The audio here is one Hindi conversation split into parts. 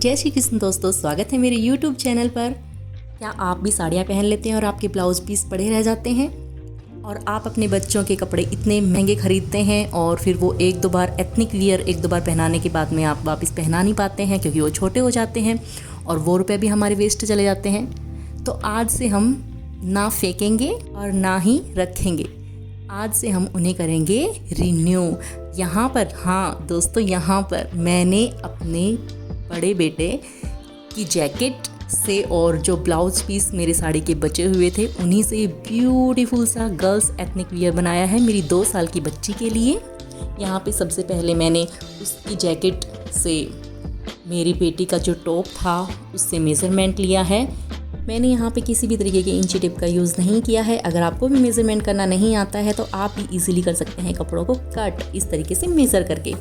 जय श्री कृष्ण दोस्तों, स्वागत है मेरे YouTube चैनल पर। क्या आप भी साड़ियाँ पहन लेते हैं और आपके ब्लाउज़ पीस पड़े रह जाते हैं और आप अपने बच्चों के कपड़े इतने महंगे ख़रीदते हैं और फिर वो एक दो बार एथनिक वियर एक दो बार पहनाने के बाद में आप वापस पहना नहीं पाते हैं क्योंकि वो छोटे हो जाते हैं और वो रुपए भी हमारे वेस्ट चले जाते हैं। तो आज से हम ना फेंकेंगे और ना ही रखेंगे, आज से हम उन्हें करेंगे रिन्यू। यहाँ पर, हाँ दोस्तों, यहाँ पर मैंने अपने बड़े बेटे की जैकेट से और जो ब्लाउज़ पीस मेरे साड़ी के बचे हुए थे उन्हीं से ब्यूटीफुल सा गर्ल्स एथनिक वियर बनाया है मेरी 2 साल की बच्ची के लिए। यहाँ पे सबसे पहले मैंने उसकी जैकेट से मेरी बेटी का जो टॉप था उससे मेज़रमेंट लिया है। मैंने यहाँ पे किसी भी तरीके के इंची टेप का यूज़ नहीं किया है। अगर आपको भी मेज़रमेंट करना नहीं आता है तो आप भी इजीली कर सकते हैं कपड़ों को कट इस तरीके से मेज़र करके।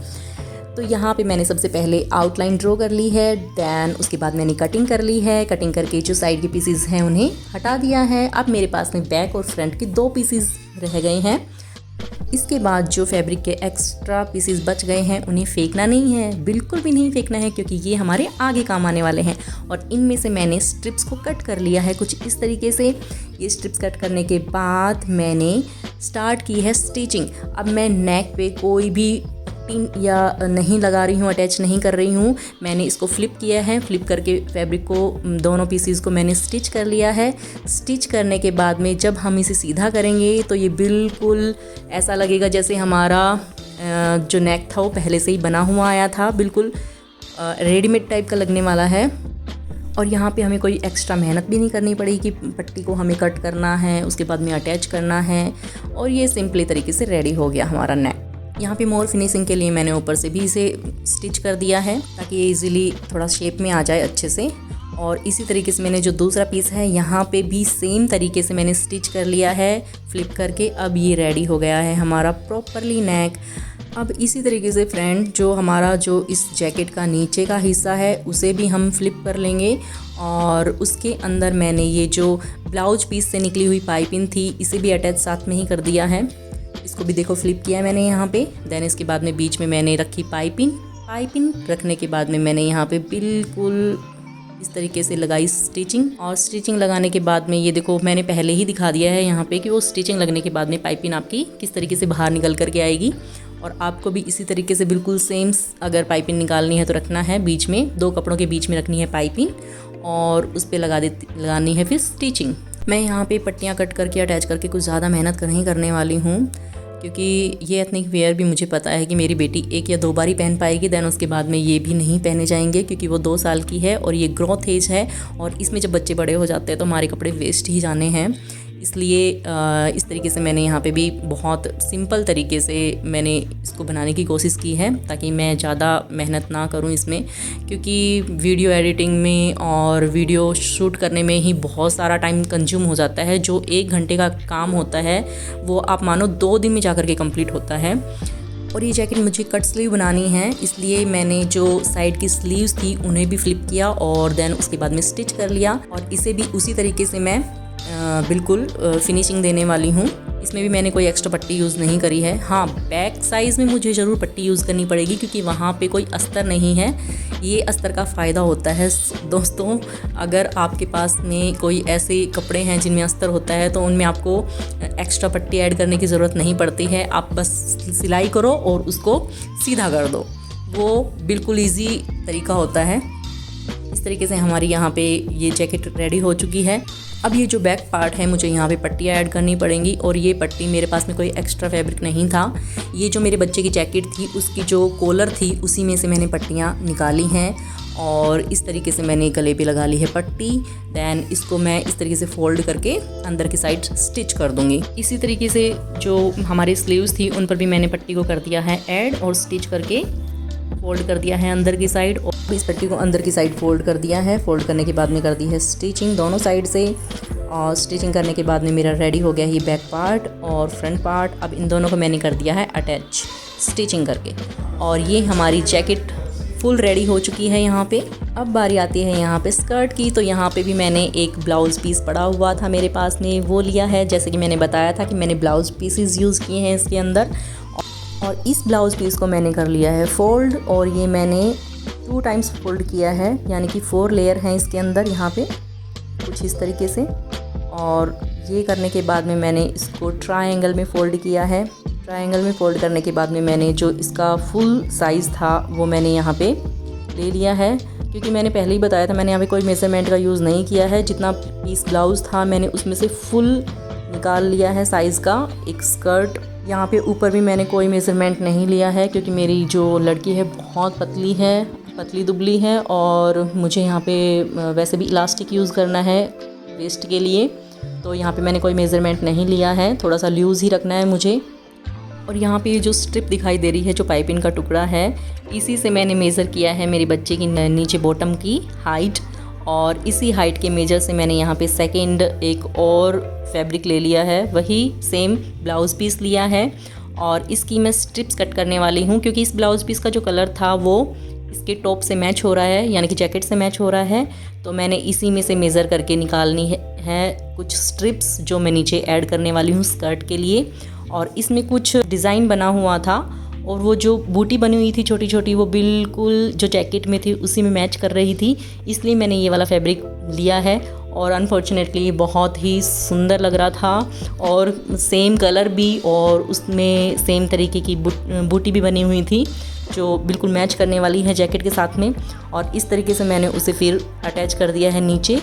तो यहाँ पे मैंने सबसे पहले आउटलाइन ड्रॉ कर ली है, दैन उसके बाद मैंने कटिंग कर ली है। कटिंग करके जो साइड के पीसेस हैं उन्हें हटा दिया है। अब मेरे पास में बैक और फ्रंट के 2 पीसेस रह गए हैं। इसके बाद जो फैब्रिक के एक्स्ट्रा पीसेस बच गए हैं उन्हें फेंकना नहीं है, बिल्कुल भी नहीं फेंकना है क्योंकि ये हमारे आगे काम आने वाले हैं। और इनमें से मैंने स्ट्रिप्स को कट कर लिया है कुछ इस तरीके से। ये स्ट्रिप्स कट करने के बाद मैंने स्टार्ट की है स्टिचिंग। अब मैं नेक पे कोई भी या नहीं लगा रही हूँ, अटैच नहीं कर रही हूँ। मैंने इसको फ्लिप किया है, फ्लिप करके फैब्रिक को दोनों पीसीज को मैंने स्टिच कर लिया है। स्टिच करने के बाद में जब हम इसे सीधा करेंगे तो ये बिल्कुल ऐसा लगेगा जैसे हमारा जो नेक था वो पहले से ही बना हुआ आया था, बिल्कुल रेडीमेड टाइप का लगने वाला है। और यहाँ पे हमें कोई एक्स्ट्रा मेहनत भी नहीं करनी पड़ेगी कि पट्टी को हमें कट करना है, उसके बाद में अटैच करना है। और ये सिंपली तरीके से रेडी हो गया हमारा नेक। यहाँ पे मोर फिनिशिंग के लिए मैंने ऊपर से भी इसे स्टिच कर दिया है ताकि ये इजीली थोड़ा शेप में आ जाए अच्छे से। और इसी तरीके से मैंने जो दूसरा पीस है यहाँ पे भी सेम तरीके से मैंने स्टिच कर लिया है फ्लिप करके। अब ये रेडी हो गया है हमारा प्रॉपरली नेक। अब इसी तरीके से फ्रेंड जो हमारा जो इस जैकेट का नीचे का हिस्सा है उसे भी हम फ्लिप कर लेंगे और उसके अंदर मैंने ये जो ब्लाउज पीस से निकली हुई पाइपिंग थी इसे भी अटैच साथ में ही कर दिया है। इसको भी देखो फ्लिप किया मैंने यहाँ पे। देन इसके बाद में बीच में मैंने रखी पाइपिंग रखने के बाद में मैंने यहाँ पे बिल्कुल इस तरीके से लगाई स्टिचिंग। और स्टिचिंग लगाने के बाद में ये देखो मैंने पहले ही दिखा दिया है यहाँ पे कि वो स्टिचिंग लगने के बाद में पाइपिंग आपकी किस तरीके से बाहर निकल करके आएगी। और आपको भी इसी तरीके से बिल्कुल सेम अगर पाइपिंग निकालनी है तो रखना है, बीच में 2 कपड़ों के बीच में रखनी है पाइपिंग और उस पर लगानी है फिर स्टिचिंग। मैं यहाँ पे पट्टियाँ कट करके अटैच करके कुछ ज़्यादा मेहनत नहीं करने वाली हूँ क्योंकि ये एथनिक वेयर भी मुझे पता है कि मेरी बेटी 1 या 2 बार ही पहन पाएगी। देन उसके बाद में ये भी नहीं पहने जाएंगे क्योंकि वो 2 साल की है और ये ग्रोथ एज है और इसमें जब बच्चे बड़े हो जाते हैं तो हमारे कपड़े वेस्ट ही जाने हैं। इसलिए इस तरीके से मैंने यहाँ पे भी बहुत सिंपल तरीके से मैंने इसको बनाने की कोशिश की है ताकि मैं ज़्यादा मेहनत ना करूँ इसमें, क्योंकि वीडियो एडिटिंग में और वीडियो शूट करने में ही बहुत सारा टाइम कंज्यूम हो जाता है। जो 1 घंटे का काम होता है वो आप मानो 2 दिन में जाकर के कंप्लीट होता है। और ये जैकेट मुझे कट स्लीव बनानी है, इसलिए मैंने जो साइड की स्लीव्स थी उन्हें भी फ्लिप किया और देन उसके बाद में स्टिच कर लिया। और इसे भी उसी तरीके से मैं बिल्कुल फिनिशिंग देने वाली हूँ। इसमें भी मैंने कोई एक्स्ट्रा पट्टी यूज़ नहीं करी है। हाँ, बैक साइज़ में मुझे ज़रूर पट्टी यूज़ करनी पड़ेगी क्योंकि वहाँ पे कोई अस्तर नहीं है। ये अस्तर का फ़ायदा होता है दोस्तों, अगर आपके पास में कोई ऐसे कपड़े हैं जिनमें अस्तर होता है तो उनमें आपको एक्स्ट्रा पट्टी ऐड करने की ज़रूरत नहीं पड़ती है। आप बस सिलाई करो और उसको सीधा कर दो, वो बिल्कुल ईजी तरीका होता है। इस तरीके से हमारी यहाँ पे ये जैकेट रेडी हो चुकी है। अब ये जो बैक पार्ट है मुझे यहाँ पे पट्टियाँ ऐड करनी पड़ेंगी और ये पट्टी मेरे पास में कोई एक्स्ट्रा फैब्रिक नहीं था। ये जो मेरे बच्चे की जैकेट थी उसकी जो कॉलर थी उसी में से मैंने पट्टियाँ निकाली हैं और इस तरीके से मैंने गले पे लगा ली है पट्टी। दैन इसको मैं इस तरीके से फोल्ड करके अंदर की साइड स्टिच कर दूँगी। इसी तरीके से जो हमारी स्लीव्स थी उन पर भी मैंने पट्टी को कर दिया है ऐड और स्टिच करके फोल्ड कर दिया है अंदर की साइड। और इस पट्टी को अंदर की साइड फोल्ड कर दिया है। फोल्ड करने के बाद में कर दी है स्टिचिंग दोनों साइड से। और स्टिचिंग करने के बाद में मेरा रेडी हो गया ये बैक पार्ट और फ्रंट पार्ट। अब इन दोनों को मैंने कर दिया है अटैच स्टिचिंग करके और ये हमारी जैकेट फुल रेडी हो चुकी है यहाँ पे। अब बारी आती है यहाँ पे स्कर्ट की। तो यहाँ पे भी मैंने एक ब्लाउज़ पीस पड़ा हुआ था मेरे पास में, वो लिया है। जैसे कि मैंने बताया था कि मैंने ब्लाउज़ पीसेस यूज़ किए हैं इसके अंदर। और इस ब्लाउज़ पीस को मैंने कर लिया है फोल्ड और ये मैंने 2 टाइम्स फोल्ड किया है, यानी कि 4 लेयर हैं इसके अंदर यहाँ पे कुछ इस तरीके से। और ये करने के बाद में मैंने इसको ट्रायंगल में फ़ोल्ड किया है। ट्रायंगल में फ़ोल्ड करने के बाद में मैंने जो इसका फुल साइज़ था वो मैंने यहाँ पे ले लिया है, क्योंकि मैंने पहले ही बताया था मैंने यहाँ पे कोई मेज़रमेंट का यूज़ नहीं किया है। जितना पीस ब्लाउज़ था मैंने उसमें से फुल निकाल लिया है साइज़ का। एक स्कर्ट यहाँ पे ऊपर भी मैंने कोई मेज़रमेंट नहीं लिया है, क्योंकि मेरी जो लड़की है बहुत पतली दुबली है और मुझे यहाँ पे वैसे भी इलास्टिक यूज़ करना है वेस्ट के लिए, तो यहाँ पे मैंने कोई मेज़रमेंट नहीं लिया है, थोड़ा सा लूज़ ही रखना है मुझे। और यहाँ पे जो स्ट्रिप दिखाई दे रही है, जो पाइपिंग का टुकड़ा है, इसी से मैंने मेज़र किया है मेरे बच्चे की नीचे बॉटम की हाइट। और इसी हाइट के मेजर से मैंने यहाँ पे सेकंड एक और फैब्रिक ले लिया है, वही सेम ब्लाउज़ पीस लिया है और इसकी मैं स्ट्रिप्स कट करने वाली हूँ, क्योंकि इस ब्लाउज़ पीस का जो कलर था वो इसके टॉप से मैच हो रहा है, यानी कि जैकेट से मैच हो रहा है। तो मैंने इसी में से मेज़र करके निकालनी है कुछ स्ट्रिप्स जो मैं नीचे ऐड करने वाली हूँ स्कर्ट के लिए। और इसमें कुछ डिज़ाइन बना हुआ था और वो जो बूटी बनी हुई थी छोटी छोटी, वो बिल्कुल जो जैकेट में थी उसी में मैच कर रही थी, इसलिए मैंने ये वाला फैब्रिक लिया है। और अनफॉर्चुनेटली बहुत ही सुंदर लग रहा था और सेम कलर भी, और उसमें सेम तरीके की बूटी भी बनी हुई थी जो बिल्कुल मैच करने वाली है जैकेट के साथ में। और इस तरीके से मैंने उसे फिर अटैच कर दिया है नीचे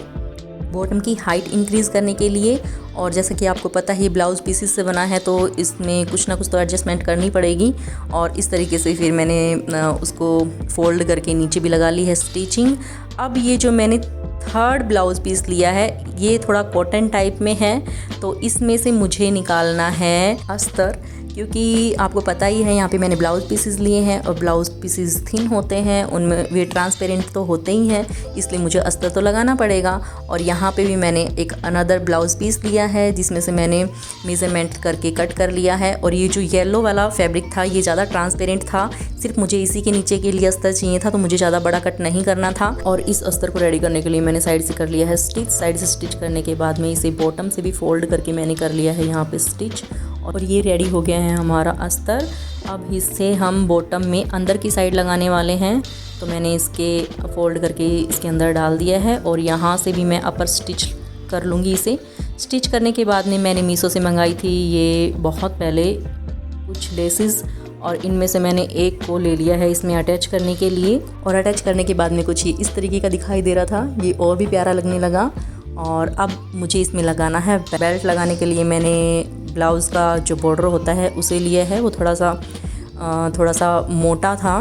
बॉटम की हाइट इंक्रीज़ करने के लिए। और जैसे कि आपको पता है ब्लाउज़ पीसेस से बना है, तो इसमें कुछ ना कुछ तो एडजस्टमेंट करनी पड़ेगी। और इस तरीके से फिर मैंने उसको फ़ोल्ड करके नीचे भी लगा ली है स्टिचिंग। अब ये जो मैंने थर्ड ब्लाउज़ पीस लिया है, ये थोड़ा कॉटन टाइप में है, तो इसमें से मुझे निकालना है अस्तर, क्योंकि आपको पता ही है यहाँ पे मैंने ब्लाउज़ पीसेस लिए हैं और ब्लाउज़ पीसेस थिन होते हैं, उनमें वे ट्रांसपेरेंट तो होते ही हैं, इसलिए मुझे अस्तर तो लगाना पड़ेगा। और यहाँ पे भी मैंने एक अनदर ब्लाउज़ पीस लिया है जिसमें से मैंने मेज़रमेंट करके कट कर लिया है। और ये जो येलो वाला फैब्रिक था ये ज़्यादा ट्रांसपेरेंट था, सिर्फ मुझे इसी के नीचे के लिए अस्तर चाहिए था, तो मुझे ज़्यादा बड़ा कट नहीं करना था। और इस अस्तर को रेडी करने के लिए मैंने साइड से कर लिया है स्टिच। साइड से स्टिच करने के बाद में इसे बॉटम से भी फोल्ड करके मैंने कर लिया है यहाँ पे स्टिच। और ये रेडी हो गया है हमारा अस्तर। अब इसे हम बॉटम में अंदर की साइड लगाने वाले हैं, तो मैंने इसके फोल्ड करके इसके अंदर डाल दिया है और यहाँ से भी मैं अपर स्टिच कर लूँगी। इसे स्टिच करने के बाद में मैंने मीशो से मंगाई थी ये बहुत पहले कुछ लेसेस, और इनमें से मैंने एक को ले लिया है इसमें अटैच करने के लिए। और अटैच करने के बाद में कुछ ये इस तरीके का दिखाई दे रहा था, ये और भी प्यारा लगने लगा। और अब मुझे इसमें लगाना है बेल्ट। लगाने के लिए मैंने ब्लाउज़ का जो बॉर्डर होता है उसे लिया है, वो थोड़ा सा मोटा था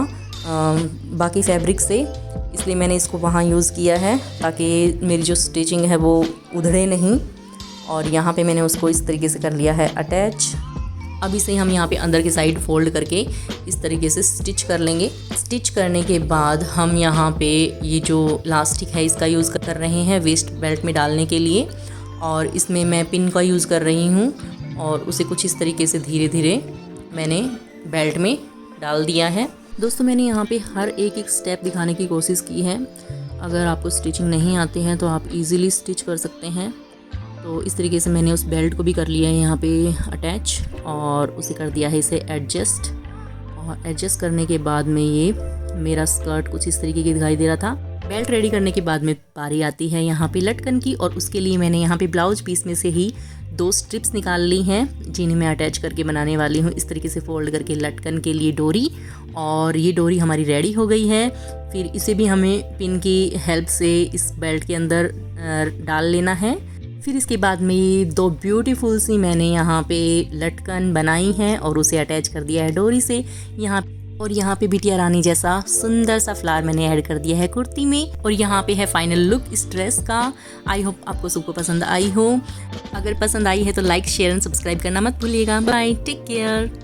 बाकी फैब्रिक से, इसलिए मैंने इसको वहाँ यूज़ किया है ताकि मेरी जो स्टिचिंग है वो उधड़े नहीं। और यहाँ पे मैंने उसको इस तरीके से कर लिया है अटैच। अब इसे हम यहाँ पे अंदर की साइड फोल्ड करके इस तरीके से स्टिच कर लेंगे। स्टिच करने के बाद हम यहाँ पे ये जो इलास्टिक है इसका यूज़ कर रहे हैं वेस्ट बेल्ट में डालने के लिए, और इसमें मैं पिन का यूज़ कर रही हूँ। और उसे कुछ इस तरीके से धीरे धीरे मैंने बेल्ट में डाल दिया है। दोस्तों मैंने यहाँ पे हर एक स्टेप दिखाने की कोशिश की है। अगर आपको स्टिचिंग नहीं आती है तो आप इजीली स्टिच कर सकते हैं। तो इस तरीके से मैंने उस बेल्ट को भी कर लिया है यहाँ पे अटैच, और उसे कर दिया है इसे एडजस्ट। और एडजस्ट करने के बाद में ये मेरा स्कर्ट कुछ इस तरीके की दिखाई दे रहा था। बेल्ट रेडी करने के बाद में बारी आती है यहाँ पे लटकन की, और उसके लिए मैंने यहाँ पे ब्लाउज पीस में से ही 2 स्ट्रिप्स निकाल ली हैं जिन्हें मैं अटैच करके बनाने वाली हूँ। इस तरीके से फोल्ड करके लटकन के लिए डोरी, और ये डोरी हमारी रेडी हो गई है। फिर इसे भी हमें पिन की हेल्प से इस बेल्ट के अंदर डाल लेना है। फिर इसके बाद में ये 2 ब्यूटीफुल सी मैंने यहाँ पे लटकन बनाई हैं और उसे अटैच कर दिया है डोरी से यहाँ पे बिटिया रानी जैसा सुंदर सा फ्लावर मैंने ऐड कर दिया है कुर्ती में। और यहाँ पे है फाइनल लुक इस ड्रेस का। आई होप आपको सबको पसंद आई हो। अगर पसंद आई है तो लाइक शेयर एंड सब्सक्राइब करना मत भूलिएगा। Bye, take care.